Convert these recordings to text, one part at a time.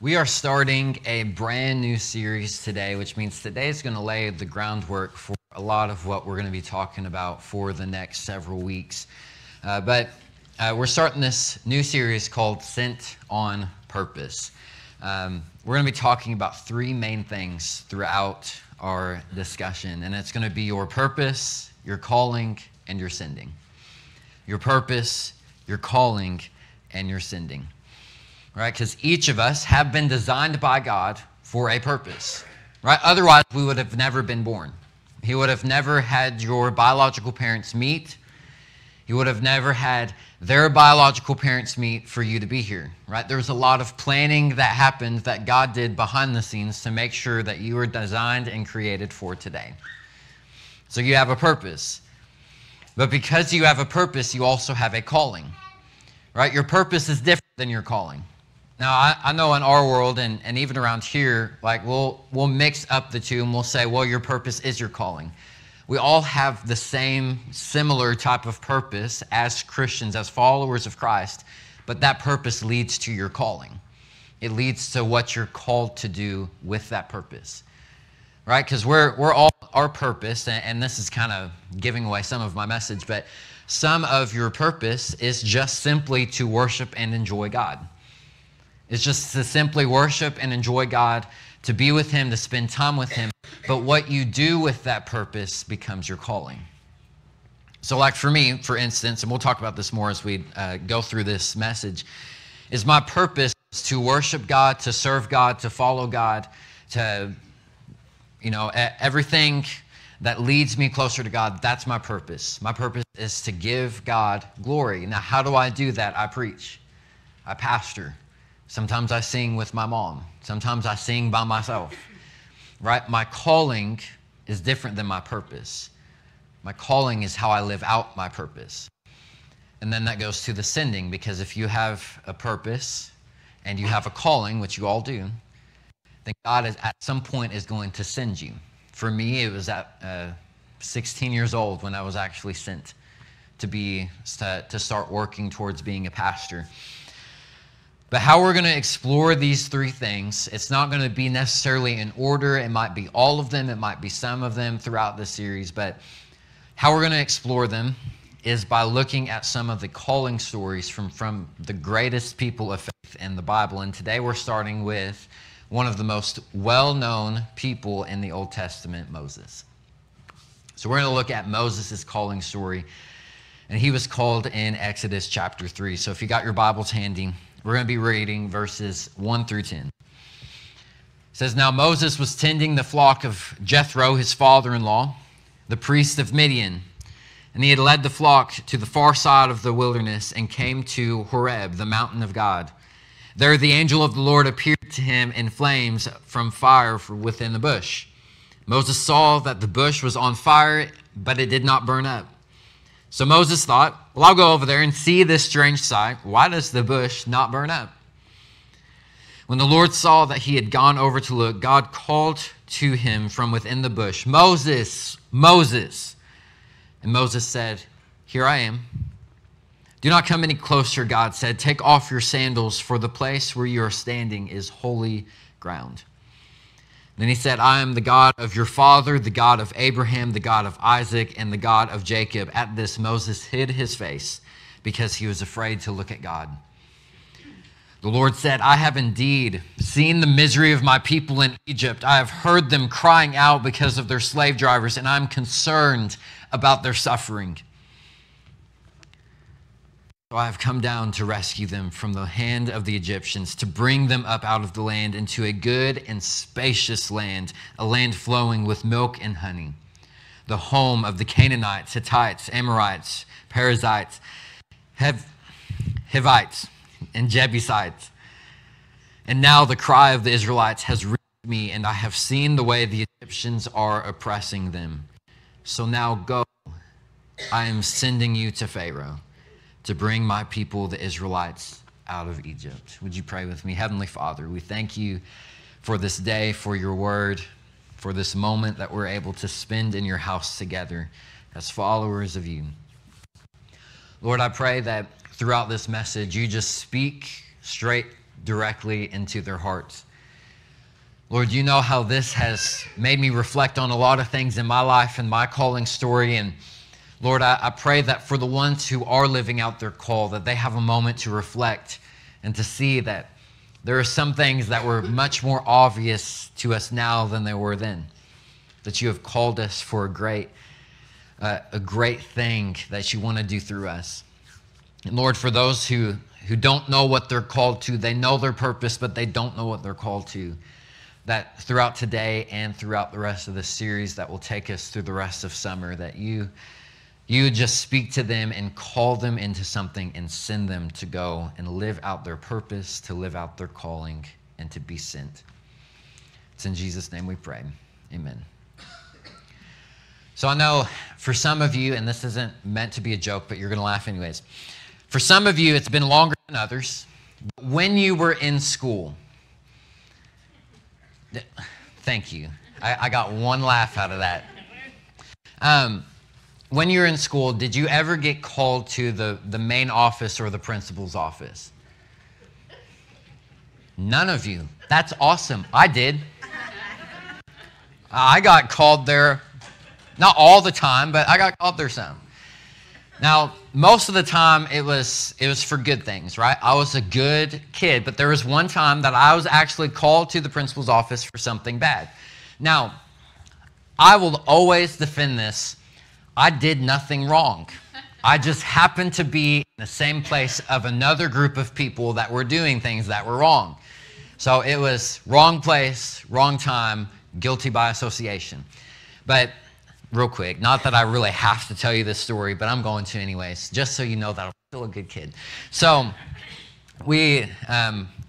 We are starting a brand new series today, which means today is going to lay the groundwork for a lot of what we're going to be talking about for the next several weeks. But we're starting this new series called Sent on Purpose. We're going to be talking about three main things throughout our discussion, and it's going to be your purpose, your calling, and your sending. Your purpose, your calling, and your sending. Right? Because each of us have been designed by God for a purpose, right? Otherwise, we would have never been born. He would have never had your biological parents meet. He would have never had their biological parents meet for you to be here, right? There was a lot of planning that happened that God did behind the scenes to make sure that you were designed and created for today. So you have a purpose. But because you have a purpose, you also have a calling, right? Your purpose is different than your calling. Now, I know in our world and even around here, like we'll mix up the two and we'll say, well, your purpose is your calling. We all have the same similar type of purpose as Christians, as followers of Christ, but that purpose leads to your calling. It leads to what you're called to do with that purpose, right? Because we're all our purpose, and this is kind of giving away some of my message, but some of your purpose is just simply to worship and enjoy God. It's just to simply worship and enjoy God, to be with Him, to spend time with Him. But what you do with that purpose becomes your calling. So like for me, for instance, and we'll talk about this more as we go through this message, is my purpose to worship God, to serve God, to follow God, to, everything that leads me closer to God. That's my purpose. My purpose is to give God glory. Now, how do I do that? I preach. I pastor. Sometimes I sing with my mom. Sometimes I sing by myself, right? My calling is different than my purpose. My calling is how I live out my purpose. And then that goes to the sending, because if you have a purpose and you have a calling, which you all do, then God at some point is going to send you. For me, it was at 16 years old when I was actually sent to start working towards being a pastor. But how we're going to explore these three things, it's not going to be necessarily in order. It might be all of them. It might be some of them throughout the series. But how we're going to explore them is by looking at some of the calling stories from the greatest people of faith in the Bible. And today we're starting with one of the most well-known people in the Old Testament, Moses. So we're going to look at Moses' calling story. And he was called in Exodus chapter 3. So if you got your Bibles handy, we're going to be reading verses 1 through 10. It says, Now Moses was tending the flock of Jethro, his father-in-law, the priest of Midian. And he had led the flock to the far side of the wilderness and came to Horeb, the mountain of God. There the angel of the Lord appeared to him in flames from fire within the bush. Moses saw that the bush was on fire, but it did not burn up. So Moses thought, well, I'll go over there and see this strange sight. Why does the bush not burn up? When the Lord saw that he had gone over to look, God called to him from within the bush, Moses, Moses. And Moses said, Here I am. Do not come any closer, God said. Take off your sandals, for the place where you are standing is holy ground. Then he said, I am the God of your father, the God of Abraham, the God of Isaac, and the God of Jacob. At this, Moses hid his face because he was afraid to look at God. The Lord said, I have indeed seen the misery of my people in Egypt. I have heard them crying out because of their slave drivers, and I'm concerned about their suffering. So I have come down to rescue them from the hand of the Egyptians, to bring them up out of the land into a good and spacious land, a land flowing with milk and honey, the home of the Canaanites, Hittites, Amorites, Perizzites, Hivites, and Jebusites. And now the cry of the Israelites has reached me, and I have seen the way the Egyptians are oppressing them. So now go, I am sending you to Pharaoh, to bring my people, the Israelites, out of Egypt. Would you pray with me? Heavenly Father, we thank you for this day, for your word, for this moment that we're able to spend in your house together as followers of you. Lord, I pray that throughout this message, you just speak straight directly into their hearts. Lord, you know how this has made me reflect on a lot of things in my life and my calling story. And Lord, I pray that for the ones who are living out their call, that they have a moment to reflect and to see that there are some things that were much more obvious to us now than they were then. That you have called us for a great thing that you want to do through us. And Lord, for those who don't know what they're called to, they know their purpose, but they don't know what they're called to, that throughout today and throughout the rest of the series that will take us through the rest of summer, that you just speak to them and call them into something and send them to go and live out their purpose, to live out their calling, and to be sent. It's in Jesus' name we pray. Amen. So I know for some of you, and this isn't meant to be a joke, but you're going to laugh anyways. For some of you, it's been longer than others. When you were in school, thank you. I got one laugh out of that. When you were in school, did you ever get called to the main office or the principal's office? None of you. That's awesome. I did. I got called there, not all the time, but I got called there some. Now, most of the time it was for good things, right? I was a good kid, but there was one time that I was actually called to the principal's office for something bad. Now, I will always defend this. I did nothing wrong. I just happened to be in the same place of another group of people that were doing things that were wrong. So it was wrong place, wrong time, guilty by association. But real quick, not that I really have to tell you this story, but I'm going to anyways, just so you know that I'm still a good kid. So we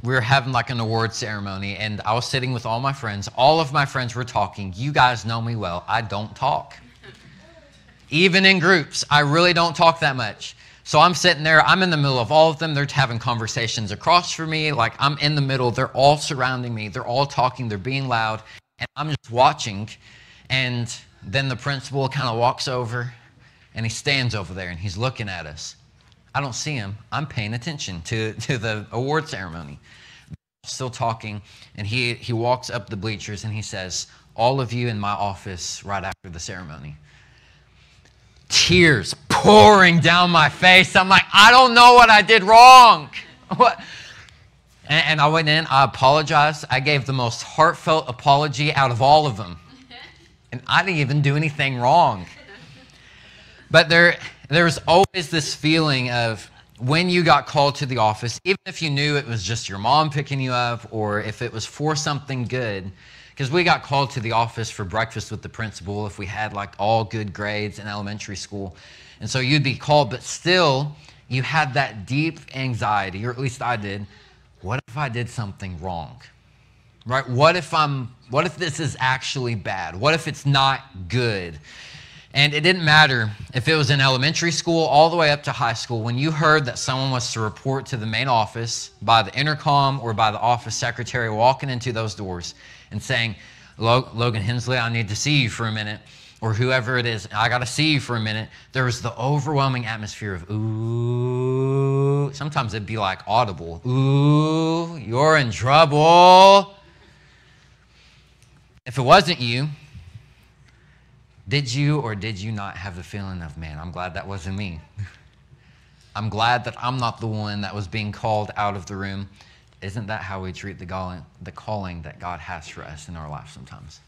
were having like an award ceremony, and I was sitting with all my friends. All of my friends were talking. You guys know me well. I don't talk. Even in groups, I really don't talk that much. So I'm sitting there, I'm in the middle of all of them. They're having conversations across from me. Like I'm in the middle. They're all surrounding me. They're all talking. They're being loud. And I'm just watching. And then the principal kind of walks over and he stands over there and he's looking at us. I don't see him. I'm paying attention to the award ceremony. Still talking. And he walks up the bleachers and he says, all of you in my office right after the ceremony. Tears pouring down my face. I'm like, I don't know what I did wrong. What? And I went in, I apologized. I gave the most heartfelt apology out of all of them. And I didn't even do anything wrong. But there's always this feeling of when you got called to the office, even if you knew it was just your mom picking you up or if it was for something good, because we got called to the office for breakfast with the principal if we had like all good grades in elementary school. And so you'd be called, but still you had that deep anxiety, or at least I did. What if I did something wrong? Right? What if this is actually bad? What if it's not good? And it didn't matter if it was in elementary school all the way up to high school. When you heard that someone was to report to the main office by the intercom or by the office secretary walking into those doors and saying, Logan Hensley, I need to see you for a minute, or whoever it is, I got to see you for a minute, there was the overwhelming atmosphere of, ooh. Sometimes it'd be like audible. Ooh, you're in trouble. If it wasn't you, did you or did you not have the feeling of, man, I'm glad that wasn't me. I'm glad that I'm not the one that was being called out of the room. Isn't that how we treat the calling that God has for us in our life sometimes?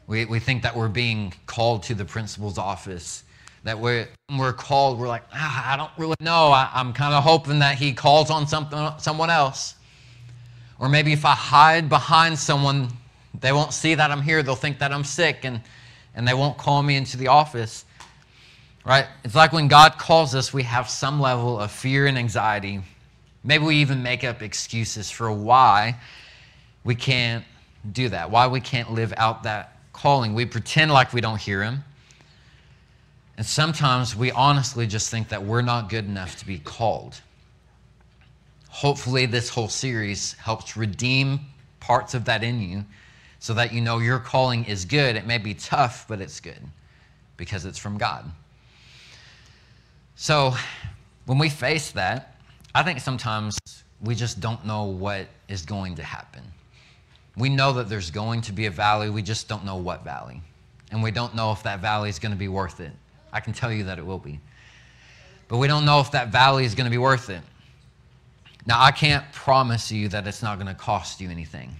We think that we're being called to the principal's office, that when we're called, we're like, I don't really know. I'm kind of hoping that he calls on someone else. Or maybe if I hide behind someone, they won't see that I'm here. They'll think that I'm sick and they won't call me into the office. Right? It's like when God calls us, we have some level of fear and anxiety. Maybe we even make up excuses for why we can't do that, why we can't live out that calling. We pretend like we don't hear him. And sometimes we honestly just think that we're not good enough to be called. Hopefully this whole series helps redeem parts of that in you so that you know your calling is good. It may be tough, but it's good because it's from God. So when we face that, I think sometimes we just don't know what is going to happen. We know that there's going to be a valley. We just don't know what valley. And we don't know if that valley is going to be worth it. I can tell you that it will be. But we don't know if that valley is going to be worth it. Now, I can't promise you that it's not going to cost you anything.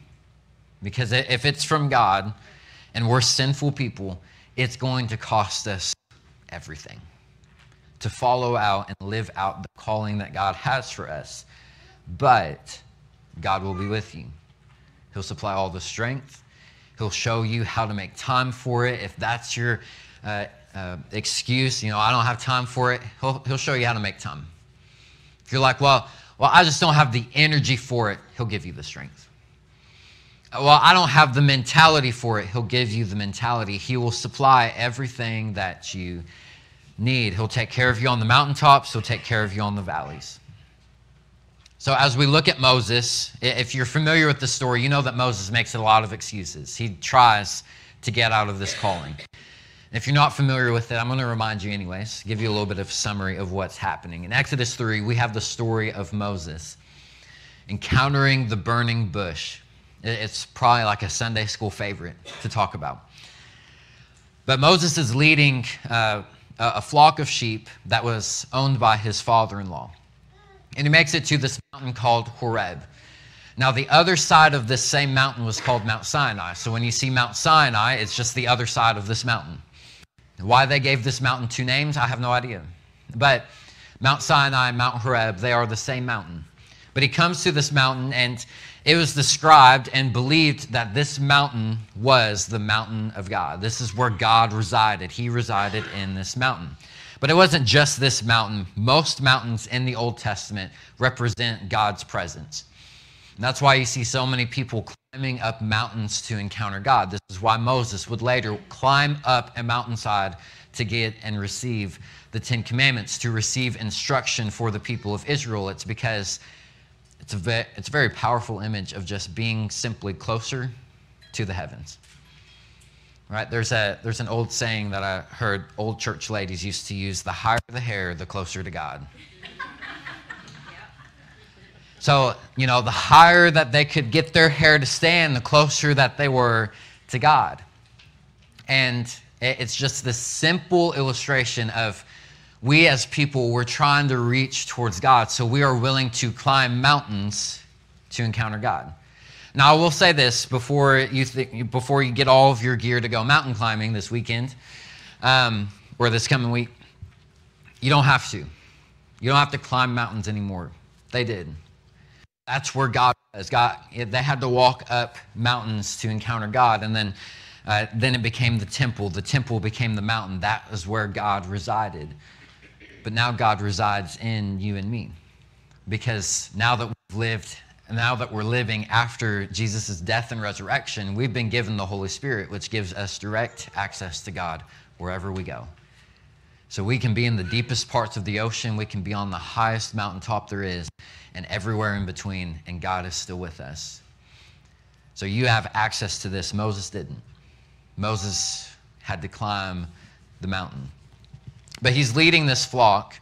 Because if it's from God and we're sinful people, it's going to cost us everything to follow out and live out the calling that God has for us. But God will be with you. He'll supply all the strength. He'll show you how to make time for it. If that's your excuse, I don't have time for it, he'll show you how to make time. If you're like, well, I just don't have the energy for it, he'll give you the strength. Well, I don't have the mentality for it, he'll give you the mentality. He will supply everything that you need. He'll take care of you on the mountaintops. He'll take care of you on the valleys. So as we look at Moses, if you're familiar with the story, you know that Moses makes a lot of excuses. He tries to get out of this calling. If you're not familiar with it, I'm going to remind you anyways, give you a little bit of summary of what's happening. In Exodus 3, we have the story of Moses encountering the burning bush. It's probably like a Sunday school favorite to talk about. But Moses is leading a flock of sheep that was owned by his father-in-law. And he makes it to this mountain called Horeb. Now, the other side of this same mountain was called Mount Sinai. So when you see Mount Sinai, it's just the other side of this mountain. Why they gave this mountain two names, I have no idea. But Mount Sinai and Mount Horeb, they are the same mountain. But he comes to this mountain, and it was described and believed that this mountain was the mountain of God. This is where God resided. He resided in this mountain. But it wasn't just this mountain. Most mountains in the Old Testament represent God's presence. And that's why you see so many people climbing up mountains to encounter God. This is why Moses would later climb up a mountainside to get and receive the Ten Commandments, to receive instruction for the people of Israel. It's because it's a very powerful image of just being simply closer to the heavens. Right? There's an old saying that I heard old church ladies used to use: the higher the hair, the closer to God. So, the higher that they could get their hair to stand, the closer that they were to God. And it's just this simple illustration of we as people, we're trying to reach towards God. So we are willing to climb mountains to encounter God. Now, I will say this before you get all of your gear to go mountain climbing this weekend or this coming week. You don't have to. You don't have to climb mountains anymore. They did. That's where God was. They had to walk up mountains to encounter God, and then it became the temple. The temple became the mountain. That is where God resided. But now God resides in you and me, because now that we're living after Jesus' death and resurrection, we've been given the Holy Spirit, which gives us direct access to God wherever we go. So we can be in the deepest parts of the ocean, we can be on the highest mountaintop there is, and everywhere in between, and God is still with us. So you have access to this. Moses didn't. Moses had to climb the mountain. But he's leading this flock,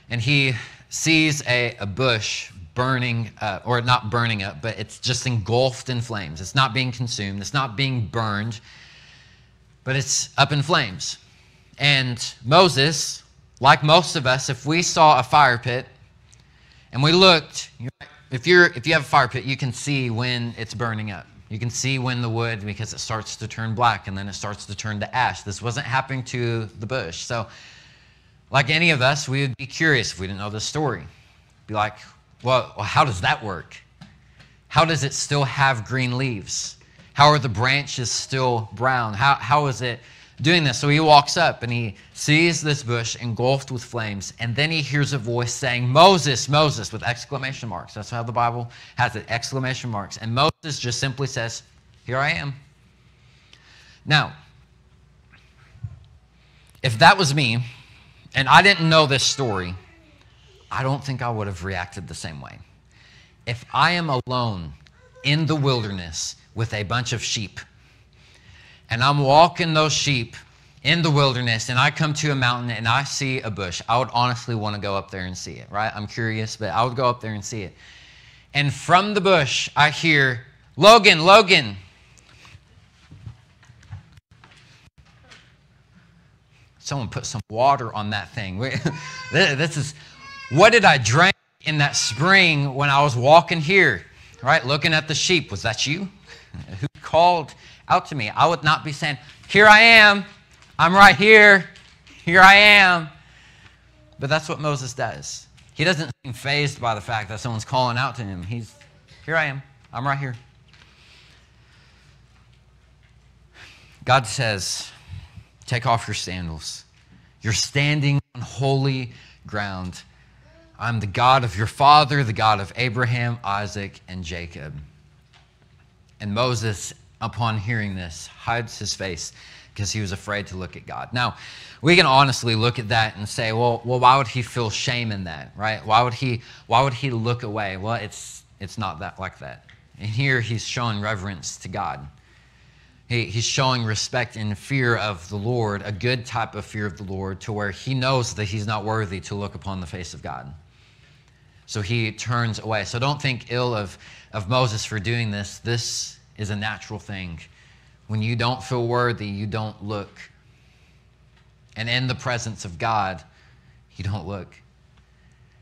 and he sees a bush burning, or not burning up, but it's just engulfed in flames. It's not being consumed. It's not being burned, but it's up in flames. And Moses, like most of us, if we saw a fire pit and we looked, if you have a fire pit, you can see when it's burning up. You can see when the wood, because it starts to turn black and then it starts to turn to ash. This wasn't happening to the bush. So like any of us, we would be curious if we didn't know this story. Be like, well, how does that work? How does it still have green leaves? How are the branches still brown? How is it doing this? So he walks up and he sees this bush engulfed with flames, and then he hears a voice saying, "Moses, Moses," with exclamation marks. That's how the Bible has it, exclamation marks. And Moses just simply says, "Here I am." Now, if that was me and I didn't know this story, I don't think I would have reacted the same way. If I am alone in the wilderness with a bunch of sheep, and I'm walking those sheep in the wilderness, and I come to a mountain and I see a bush, I would honestly want to go up there and see it, right? I'm curious, but I would go up there and see it. And from the bush, I hear, Logan, Logan. Someone put some water on that thing. This is, what did I drink in that spring when I was walking here, right? Looking at the sheep. Was that you? Who called out to me? I would not be saying, here I am. I'm right here. Here I am. But that's what Moses does. He doesn't seem fazed by the fact that someone's calling out to him. He's, here I am. I'm right here. God says, take off your sandals. You're standing on holy ground. I'm the God of your father, the God of Abraham, Isaac, and Jacob. And Moses, upon hearing this, hides his face because he was afraid to look at God. Now, we can honestly look at that and say, well, why would he feel shame in that, right? Why would he look away? Well, it's not that like that. And here he's showing reverence to God. He's showing respect and fear of the Lord, a good type of fear of the Lord, to where he knows that he's not worthy to look upon the face of God. So he turns away. So don't think ill of Moses for doing this. This is a natural thing. When you don't feel worthy, you don't look. And in the presence of God, you don't look,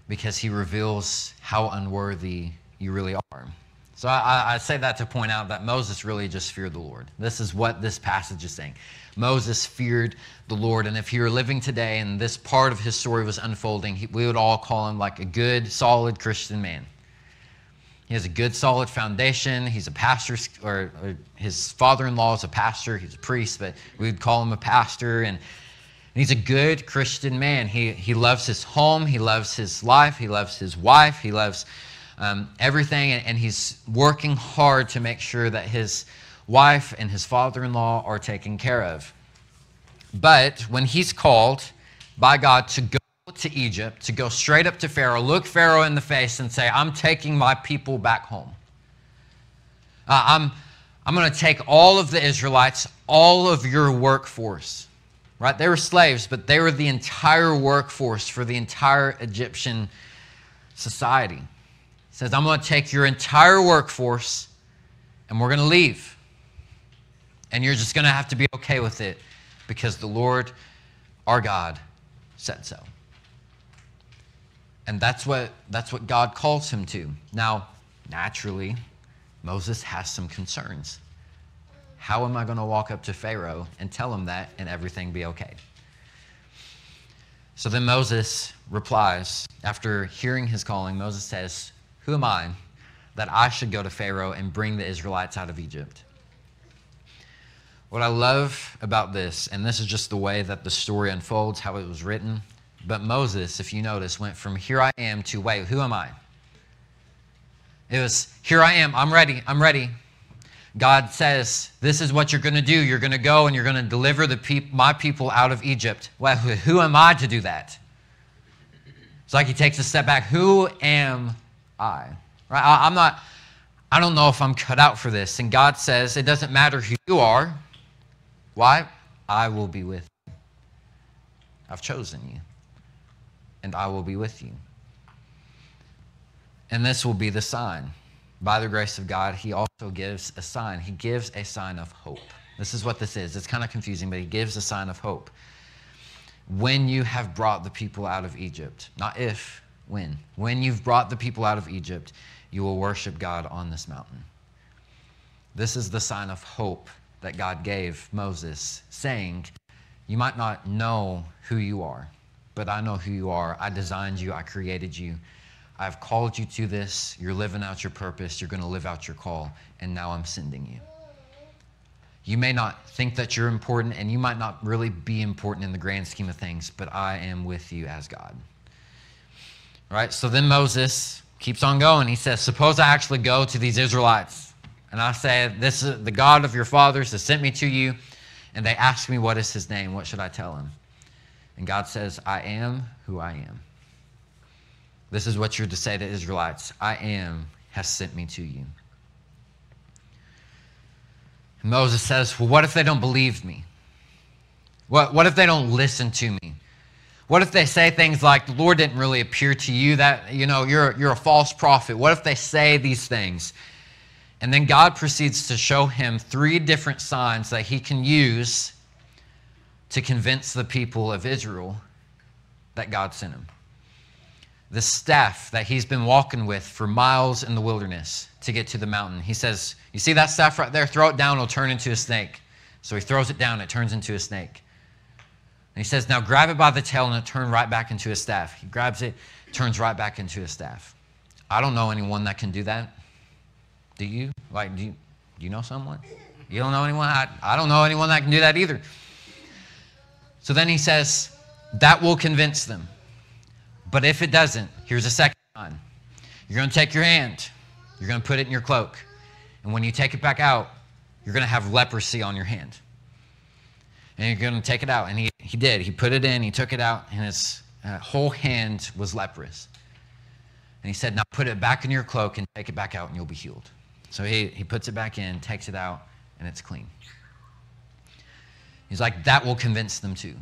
because he reveals how unworthy you really are. So I say that to point out that Moses really just feared the Lord. This is what this passage is saying. Moses feared the Lord. And if he were living today and this part of his story was unfolding, we would all call him like a good, solid Christian man. He has a good, solid foundation. He's a pastor, or his father-in-law is a pastor. He's a priest, but we would call him a pastor. And he's a good Christian man. He loves his home. He loves his life. He loves his wife. He loves everything, and he's working hard to make sure that his wife and his father-in-law are taken care of. But when he's called by God to go to Egypt, to go straight up to Pharaoh, look Pharaoh in the face and say, I'm taking my people back home. I'm going to take all of the Israelites, all of your workforce, right? They were slaves, but they were the entire workforce for the entire Egyptian society. He says, I'm going to take your entire workforce and we're going to leave. And you're just going to have to be okay with it because the Lord, our God, said so. And that's what God calls him to. Now, naturally, Moses has some concerns. How am I going to walk up to Pharaoh and tell him that and everything be okay? So then Moses replies, after hearing his calling, Moses says, who am I that I should go to Pharaoh and bring the Israelites out of Egypt? What I love about this, and this is just the way that the story unfolds, how it was written, but Moses, if you notice, went from here I am to, wait, who am I? It was, here I am, I'm ready, I'm ready. God says, this is what you're going to do. You're going to go and you're going to deliver my people out of Egypt. Well, who am I to do that? It's like he takes a step back. Who am I? Right? I don't know if I'm cut out for this. And God says, it doesn't matter who you are. Why? I will be with you. I've chosen you, and I will be with you. And this will be the sign. By the grace of God, he also gives a sign. He gives a sign of hope. This is what this is. It's kind of confusing, but he gives a sign of hope. When you have brought the people out of Egypt, not if, when. When you've brought the people out of Egypt, you will worship God on this mountain. This is the sign of hope that God gave Moses, saying, you might not know who you are, but I know who you are. I designed you. I created you. I've called you to this. You're living out your purpose. You're going to live out your call. And now I'm sending you. You may not think that you're important, and you might not really be important in the grand scheme of things, but I am with you as God. All right, so then Moses keeps on going. He says, suppose I actually go to these Israelites, and I say, this is the God of your fathers that sent me to you, and they ask me, what is his name? What should I tell him? And God says, I am who I am. This is what you're to say to Israelites. I am has sent me to you. And Moses says, well, what if they don't believe me? What if they don't listen to me? What if they say things like, the Lord didn't really appear to you, that, you're a false prophet? What if they say these things? And then God proceeds to show him 3 different signs that he can use to convince the people of Israel that God sent him. The staff that he's been walking with for miles in the wilderness to get to the mountain. He says, you see that staff right there? Throw it down, it'll turn into a snake. So he throws it down, it turns into a snake. And he says, now grab it by the tail and it'll turn right back into a staff. He grabs it, turns right back into a staff. I don't know anyone that can do that. Do you? Do you know someone? You don't know anyone? I don't know anyone that can do that either. So then he says, that will convince them. But if it doesn't, here's a second sign. You're going to take your hand. You're going to put it in your cloak. And when you take it back out, you're going to have leprosy on your hand. And you're going to take it out. And he did. He put it in. He took it out. And his whole hand was leprous. And he said, now put it back in your cloak and take it back out and you'll be healed. So he puts it back in, takes it out, and it's clean. He's like, that will convince them too.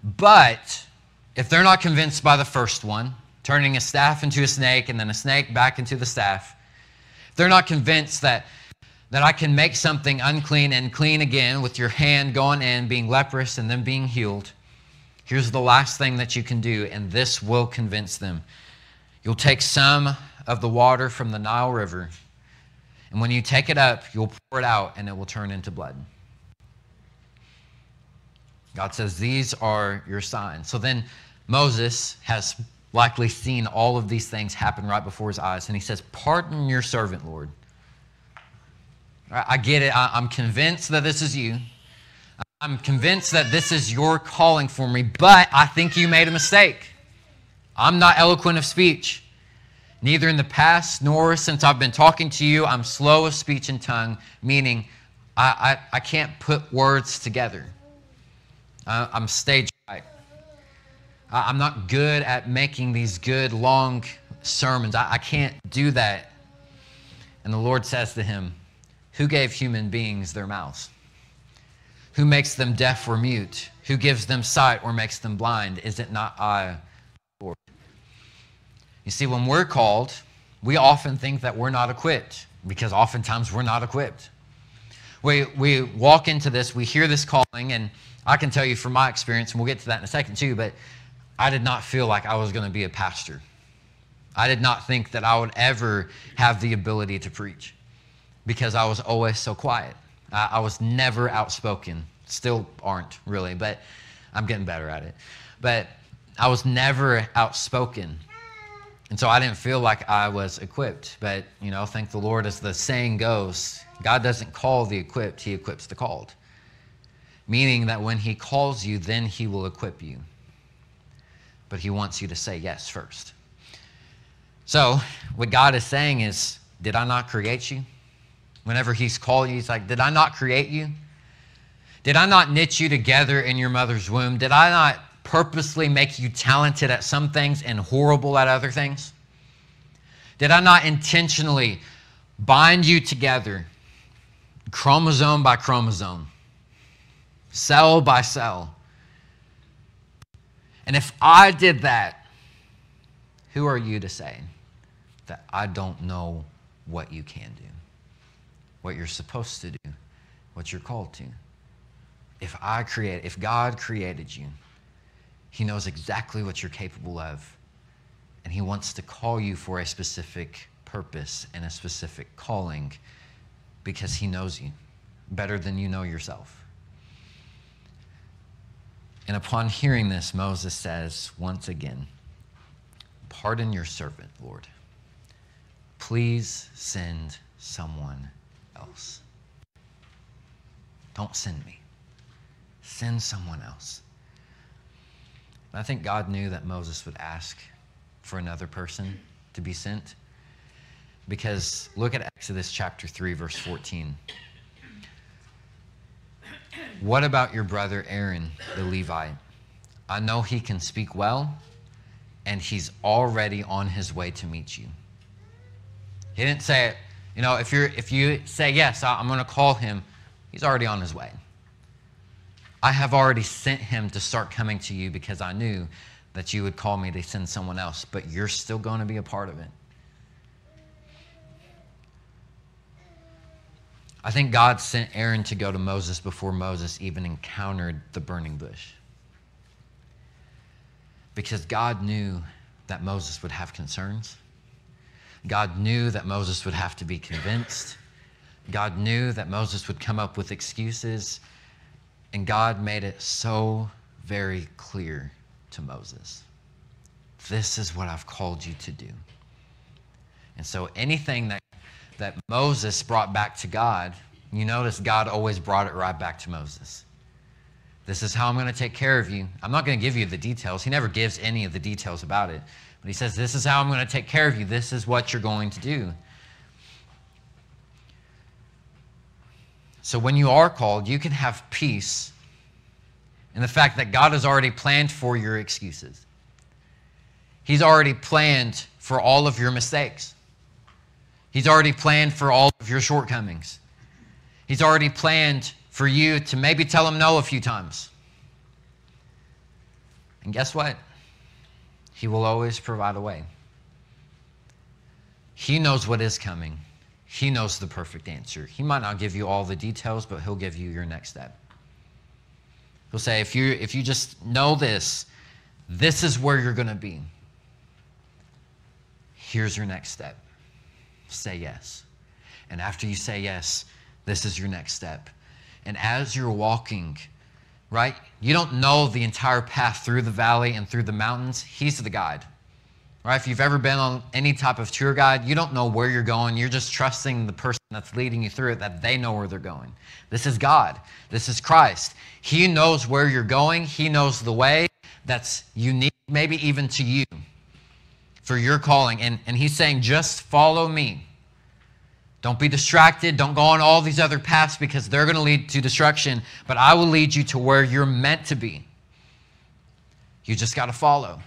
But if they're not convinced by the first one, turning a staff into a snake and then a snake back into the staff, if they're not convinced that I can make something unclean and clean again with your hand going in, being leprous and then being healed, here's the last thing that you can do, and this will convince them. You'll take some of the water from the Nile River, and when you take it up, you'll pour it out, and it will turn into blood. God says, these are your signs. So then Moses has likely seen all of these things happen right before his eyes, and he says, pardon your servant, Lord. I get it. I'm convinced that this is you. I'm convinced that this is your calling for me, but I think you made a mistake. I'm not eloquent of speech. Neither in the past nor since I've been talking to you, I'm slow of speech and tongue, meaning I can't put words together. I'm stage fright. I'm not good at making these good, long sermons. I can't do that. And the Lord says to him, who gave human beings their mouths? Who makes them deaf or mute? Who gives them sight or makes them blind? Is it not I, Lord? You see, when we're called, we often think that we're not equipped, because oftentimes we're not equipped. We walk into this, we hear this calling, and I can tell you from my experience, and we'll get to that in a second too, but I did not feel like I was going to be a pastor. I did not think that I would ever have the ability to preach, because I was always so quiet. I was never outspoken. Still aren't really, but I'm getting better at it. But I was never outspoken. And so I didn't feel like I was equipped. But, thank the Lord, as the saying goes, God doesn't call the equipped, he equips the called. Meaning that when he calls you, then he will equip you. But he wants you to say yes first. So what God is saying is, did I not create you? Whenever he's calling you, he's like, did I not create you? Did I not knit you together in your mother's womb? Did I not purposely make you talented at some things and horrible at other things? Did I not intentionally bind you together, chromosome by chromosome, cell by cell? And if I did that, who are you to say that I don't know what you can do, what you're supposed to do, what you're called to? If God created you, he knows exactly what you're capable of, and he wants to call you for a specific purpose and a specific calling, because he knows you better than you know yourself. And upon hearing this, Moses says once again, pardon your servant, Lord. Please send someone else. Don't send me. Send someone else. And I think God knew that Moses would ask for another person to be sent, because look at Exodus chapter 3, verse 14. What about your brother Aaron, the Levite? I know he can speak well, and he's already on his way to meet you. He didn't say, if you say, yes, I'm going to call him, he's already on his way. I have already sent him to start coming to you because I knew that you would call me to send someone else, but you're still going to be a part of it. I think God sent Aaron to go to Moses before Moses even encountered the burning bush. Because God knew that Moses would have concerns. God knew that Moses would have to be convinced. God knew that Moses would come up with excuses. And God made it so very clear to Moses. This is what I've called you to do. And so anything that Moses brought back to God, you notice God always brought it right back to Moses. This is how I'm going to take care of you. I'm not going to give you the details. He never gives any of the details about it. But he says, this is how I'm going to take care of you. This is what you're going to do. So when you are called, you can have peace in the fact that God has already planned for your excuses. He's already planned for all of your mistakes. He's already planned for all of your shortcomings. He's already planned for you to maybe tell him no a few times. And guess what? He will always provide a way. He knows what is coming. He knows the perfect answer. He might not give you all the details, but he'll give you your next step. He'll say, if you just know this is where you're going to be. Here's your next step. Say yes. And after you say yes, this is your next step. And as you're walking, right, you don't know the entire path through the valley and through the mountains. He's the guide. Right? If you've ever been on any type of tour guide, you don't know where you're going. You're just trusting the person that's leading you through it, that they know where they're going. This is God. This is Christ. He knows where you're going. He knows the way that's unique, maybe even to you, for your calling. And he's saying, just follow me. Don't be distracted. Don't go on all these other paths because they're going to lead to destruction. But I will lead you to where you're meant to be. You just got to follow.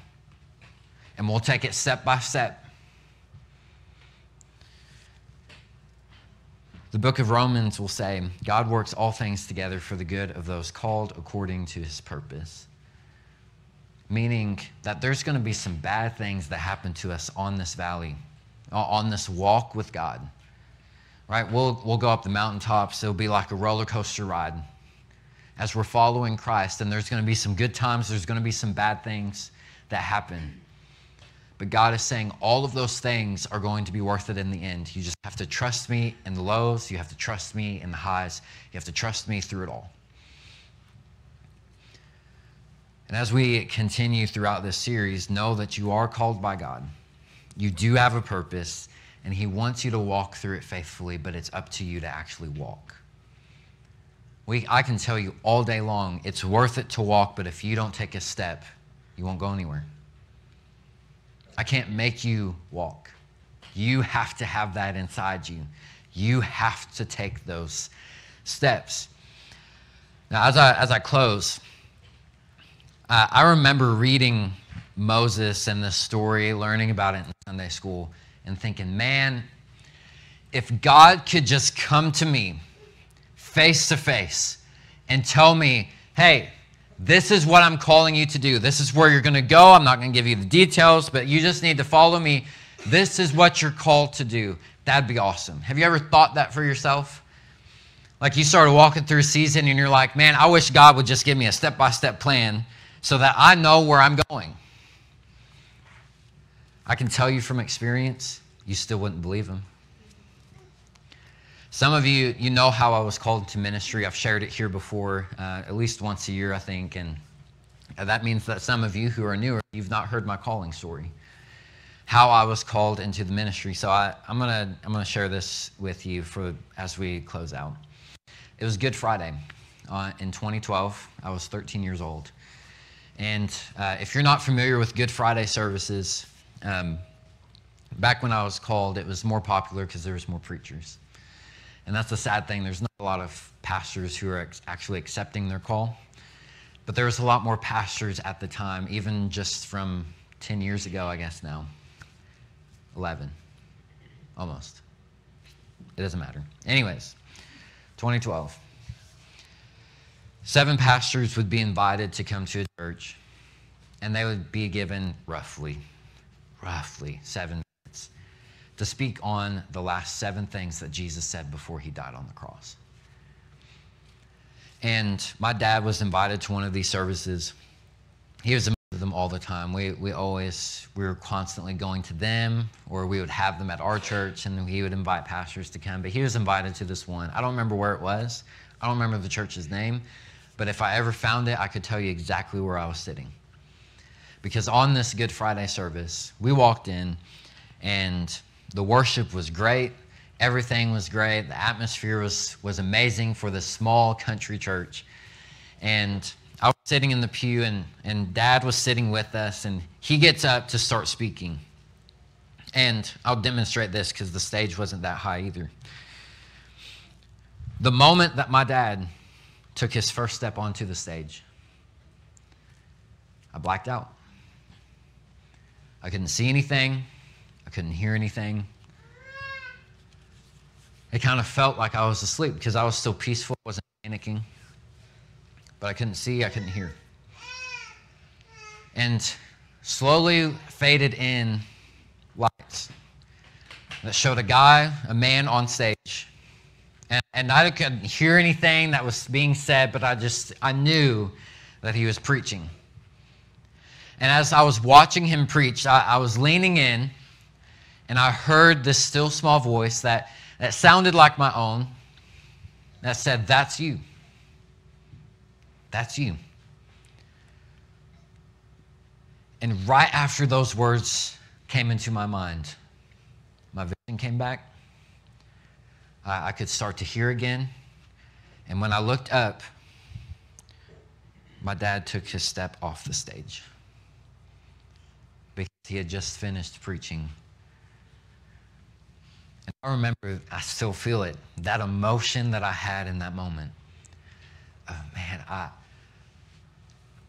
And we'll take it step by step. The book of Romans will say, God works all things together for the good of those called according to his purpose. Meaning that there's going to be some bad things that happen to us on this valley, on this walk with God. Right? We'll go up the mountaintops. It'll be like a roller coaster ride as we're following Christ. And there's going to be some good times. There's going to be some bad things that happen. But God is saying all of those things are going to be worth it in the end. You just have to trust me in the lows. You have to trust me in the highs. You have to trust me through it all. And as we continue throughout this series, know that you are called by God. You do have a purpose, and he wants you to walk through it faithfully, but it's up to you to actually walk. I can tell you all day long, it's worth it to walk, but if you don't take a step, you won't go anywhere. I can't make you walk. You have to have that inside you. You have to take those steps. Now, as I close, I remember reading Moses and this story, learning about it in Sunday school, and thinking, man, if God could just come to me face to face and tell me, hey, this is what I'm calling you to do. This is where you're going to go. I'm not going to give you the details, but you just need to follow me. This is what you're called to do. That'd be awesome. Have you ever thought that for yourself? Like you started walking through a season and you're like, man, I wish God would just give me a step-by-step plan so that I know where I'm going. I can tell you from experience, you still wouldn't believe him. Some of you, you know how I was called to ministry. I've shared it here before, at least once a year, I think. And that means that some of you who are newer, you've not heard my calling story, how I was called into the ministry. So I'm gonna share this with you as we close out. It was Good Friday in 2012. I was 13 years old. And if you're not familiar with Good Friday services, back when I was called, it was more popular because there was more preachers. And that's the sad thing. There's not a lot of pastors who are actually accepting their call. But there was a lot more pastors at the time, even just from 10 years ago, I guess now. 11. Almost. It doesn't matter. Anyways, 2012. 7 pastors would be invited to come to a church, and they would be given roughly 7 minutes to speak on the last 7 things that Jesus said before he died on the cross. And my dad was invited to one of these services. He was with them all the time. We were constantly going to them, or we would have them at our church, and he would invite pastors to come. But he was invited to this one. I don't remember where it was. I don't remember the church's name. But if I ever found it, I could tell you exactly where I was sitting. Because on this Good Friday service, we walked in, and the worship was great. Everything was great. The atmosphere was amazing for this small country church. And I was sitting in the pew, and Dad was sitting with us, and he gets up to start speaking. And I'll demonstrate this because the stage wasn't that high either. The moment that my dad took his first step onto the stage, I blacked out. I couldn't see anything. I couldn't hear anything. It kind of felt like I was asleep because I was still peaceful, wasn't panicking. But I couldn't see, I couldn't hear. And slowly faded in lights that showed a man on stage. And I couldn't hear anything that was being said, but I knew that he was preaching. And as I was watching him preach, I was leaning in, and I heard this still small voice that sounded like my own, that said, "That's you. That's you." And right after those words came into my mind, my vision came back. I could start to hear again. And when I looked up, my dad took his step off the stage because he had just finished preaching. And I remember, I still feel it, that emotion that I had in that moment. Man,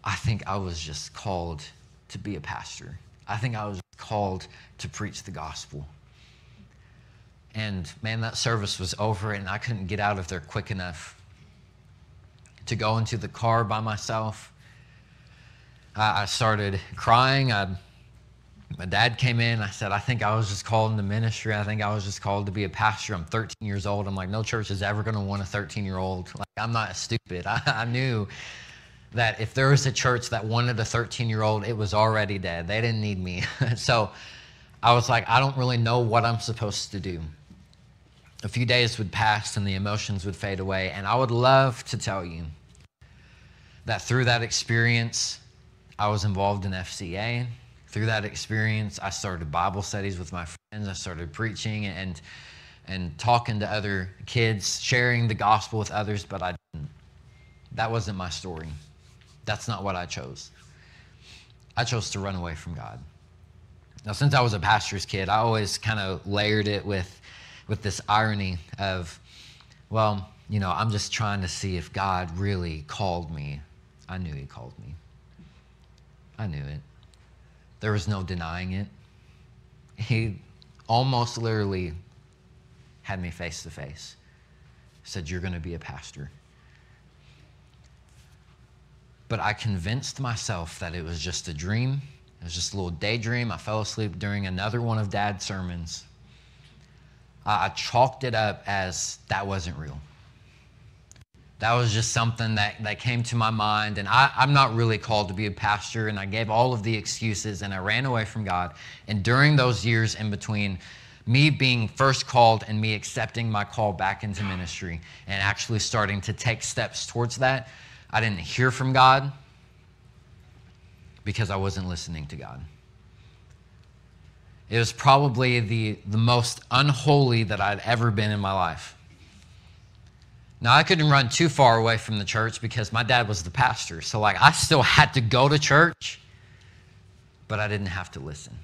I think I was just called to be a pastor. I think I was called to preach the gospel. And man, that service was over, and I couldn't get out of there quick enough to go into the car by myself. I started crying. My dad came in. I said, "I think I was just called into ministry. I think I was just called to be a pastor. I'm 13 years old." I'm like, no church is ever going to want a 13-year-old. Like, I'm not stupid. I knew that if there was a church that wanted a 13-year-old, it was already dead. They didn't need me. So I was like, I don't really know what I'm supposed to do. A few days would pass and the emotions would fade away. And I would love to tell you that through that experience, I was involved in FCA. Through that experience, I started Bible studies with my friends. I started preaching and talking to other kids, sharing the gospel with others, but I didn't. That wasn't my story. That's not what I chose. I chose to run away from God. Now, since I was a pastor's kid, I always kind of layered it with this irony of, well, I'm just trying to see if God really called me. I knew he called me. I knew it. There was no denying it. He almost literally had me face to face. Said, "You're going to be a pastor." But I convinced myself that it was just a dream. It was just a little daydream. I fell asleep during another one of Dad's sermons. I chalked it up as that wasn't real. That was just something that came to my mind, and I'm not really called to be a pastor, and I gave all of the excuses, and I ran away from God. And during those years in between me being first called and me accepting my call back into ministry and actually starting to take steps towards that, I didn't hear from God because I wasn't listening to God. It was probably the most unholy that I'd ever been in my life. Now, I couldn't run too far away from the church because my dad was the pastor. So, I still had to go to church, but I didn't have to listen.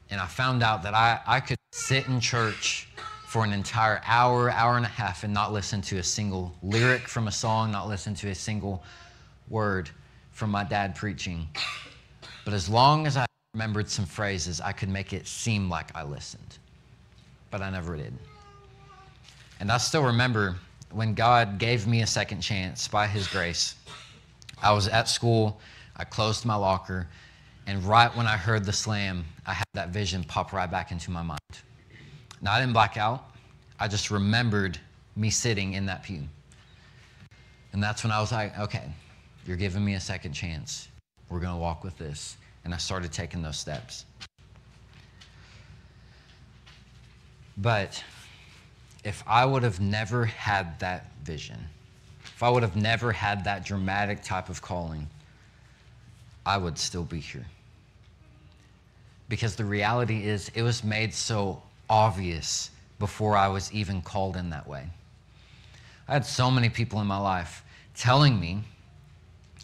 And I found out that I could sit in church for an entire hour, hour and a half, and not listen to a single lyric from a song, not listen to a single word from my dad preaching. But as long as I remembered some phrases, I could make it seem like I listened. But I never did. And I still remember when God gave me a second chance by his grace, I was at school, I closed my locker, and right when I heard the slam, I had that vision pop right back into my mind. Now, I didn't black out. I just remembered me sitting in that pew. And that's when I was like, okay, you're giving me a second chance. We're going to walk with this. And I started taking those steps. But if I would have never had that vision, if I would have never had that dramatic type of calling, I would still be here. Because the reality is, it was made so obvious before I was even called in that way. I had so many people in my life telling me,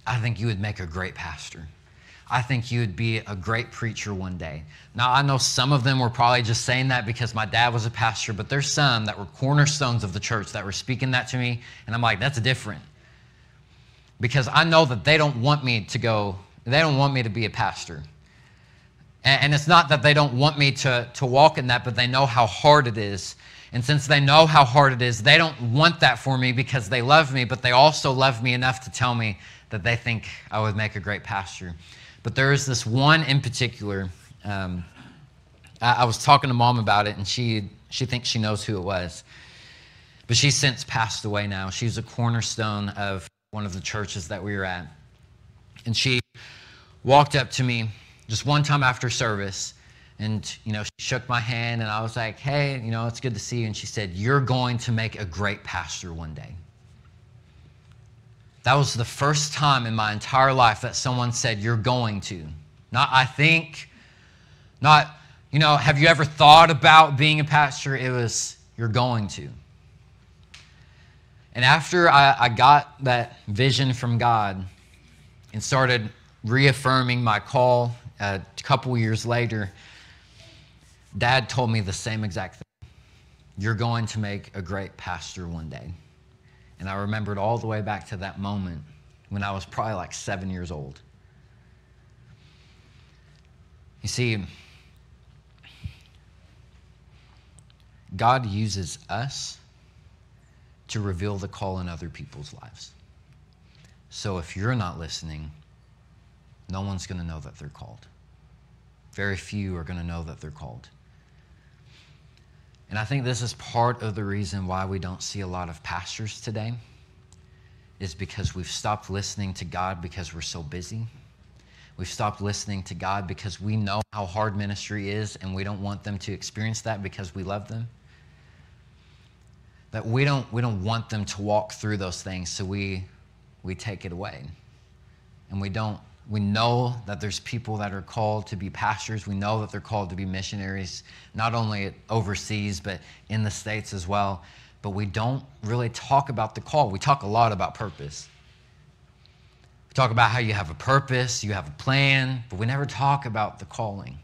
I think you would make a great pastor. I think you would be a great preacher one day. Now, I know some of them were probably just saying that because my dad was a pastor, but there's some that were cornerstones of the church that were speaking that to me, and I'm like, that's different. Because I know that they don't want me to be a pastor. And it's not that they don't want me to walk in that, but they know how hard it is. And since they know how hard it is, they don't want that for me because they love me, but they also love me enough to tell me that they think I would make a great pastor. But there is this one in particular. I was talking to Mom about it, and she thinks she knows who it was. But she's since passed away now. She was a cornerstone of one of the churches that we were at. And she walked up to me just one time after service, and she shook my hand, and I was like, hey, it's good to see you. And she said, you're going to make a great pastor one day. That was the first time in my entire life that someone said, you're going to. Not, I think, not, have you ever thought about being a pastor? It was, you're going to. And after I got that vision from God and started reaffirming my call a couple years later, Dad told me the same exact thing. You're going to make a great pastor one day. And I remembered all the way back to that moment when I was probably like 7 years old. You see, God uses us to reveal the call in other people's lives. So if you're not listening, no one's going to know that they're called. Very few are going to know that they're called. And I think this is part of the reason why we don't see a lot of pastors today, is because we've stopped listening to God because we're so busy. We've stopped listening to God because we know how hard ministry is, and we don't want them to experience that because we love them. That we don't want them to walk through those things, so we take it away. And we know that there's people that are called to be pastors. We know that they're called to be missionaries, not only overseas, but in the States as well. But we don't really talk about the call. We talk a lot about purpose. We talk about how you have a purpose, you have a plan, but we never talk about the calling.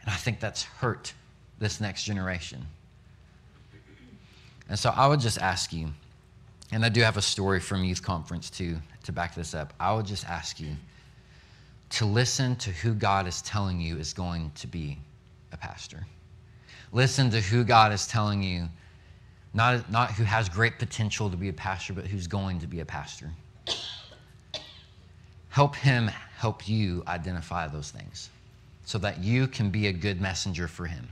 And I think that's hurt this next generation. And so I would just ask you, and I do have a story from youth conference too, to back this up. I would just ask you to listen to who God is telling you is going to be a pastor. Listen to who God is telling you, not who has great potential to be a pastor, but who's going to be a pastor. Help him help you identify those things so that you can be a good messenger for him.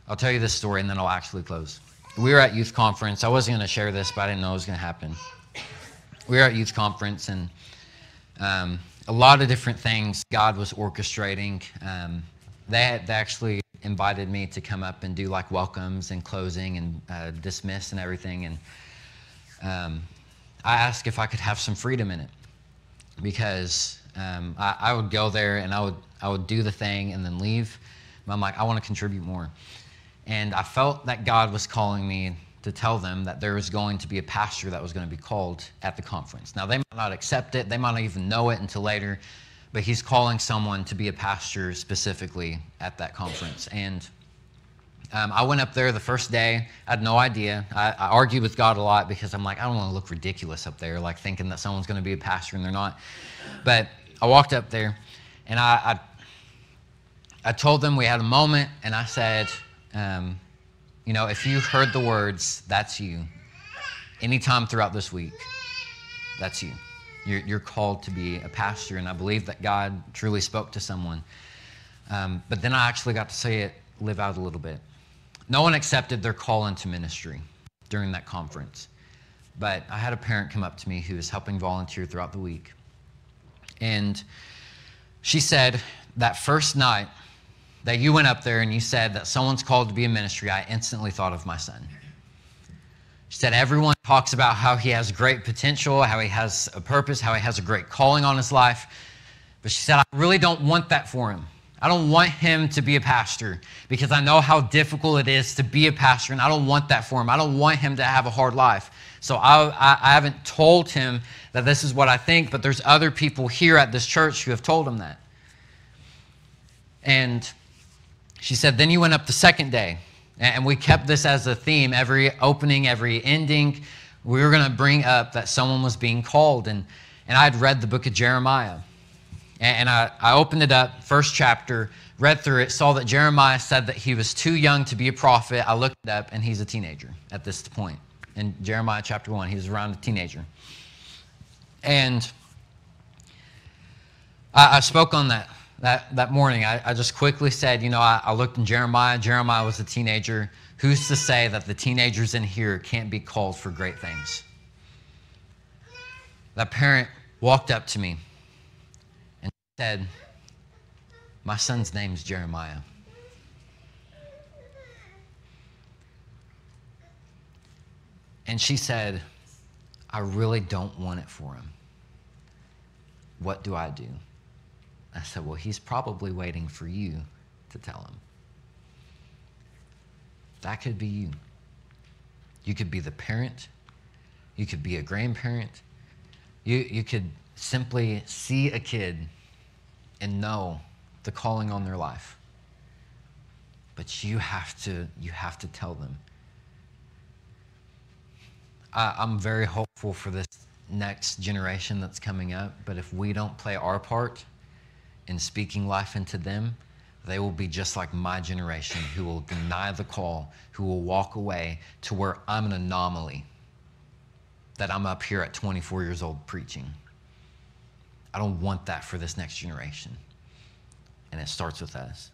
I'll tell you this story and then I'll actually close. We were at youth conference. I wasn't going to share this, but I didn't know it was going to happen. We were at youth conference, and a lot of different things God was orchestrating. They actually invited me to come up and do like welcomes and closing and dismiss and everything. And I asked if I could have some freedom in it, because I would go there and I would do the thing and then leave. But I'm like, I want to contribute more. And I felt that God was calling me to tell them that there was going to be a pastor that was going to be called at the conference. Now, they might not accept it. They might not even know it until later. But he's calling someone to be a pastor specifically at that conference. And I went up there the first day. I had no idea. I argued with God a lot because I'm like, I don't want to look ridiculous up there, like thinking that someone's going to be a pastor and they're not. But I walked up there, and I told them we had a moment, and I said, You know, if you heard the words, that's you, anytime throughout this week, that's you. You're called to be a pastor, and I believe that God truly spoke to someone. But then I actually got to see it live out a little bit. No one accepted their call into ministry during that conference. But I had a parent come up to me who was helping volunteer throughout the week. And she said, that first night that you went up there and you said that someone's called to be in ministry, I instantly thought of my son. She said, everyone talks about how he has great potential, how he has a purpose, how he has a great calling on his life. But she said, I really don't want that for him. I don't want him to be a pastor because I know how difficult it is to be a pastor, and I don't want that for him. I don't want him to have a hard life. So I haven't told him that this is what I think, but there's other people here at this church who have told him that. And she said, then you went up the second day, and we kept this as a theme. Every opening, every ending, we were going to bring up that someone was being called. And I had read the book of Jeremiah. And I opened it up, first chapter, read through it, saw that Jeremiah said that he was too young to be a prophet. I looked it up, and he's a teenager at this point. In Jeremiah chapter 1, he was around a teenager. And I spoke on that morning. I just quickly said, you know, I looked in Jeremiah. Jeremiah was a teenager. Who's to say that the teenagers in here can't be called for great things? That parent walked up to me and said, my son's name's Jeremiah. And she said, I really don't want it for him. What do I do? I said, well, he's probably waiting for you to tell him. That could be you. You could be the parent. You could be a grandparent. You could simply see a kid and know the calling on their life. But you have to tell them. I'm very hopeful for this next generation that's coming up, but if we don't play our part in speaking life into them, they will be just like my generation, who will deny the call, who will walk away to where I'm an anomaly, that I'm up here at 24 years old preaching. I don't want that for this next generation. And it starts with us.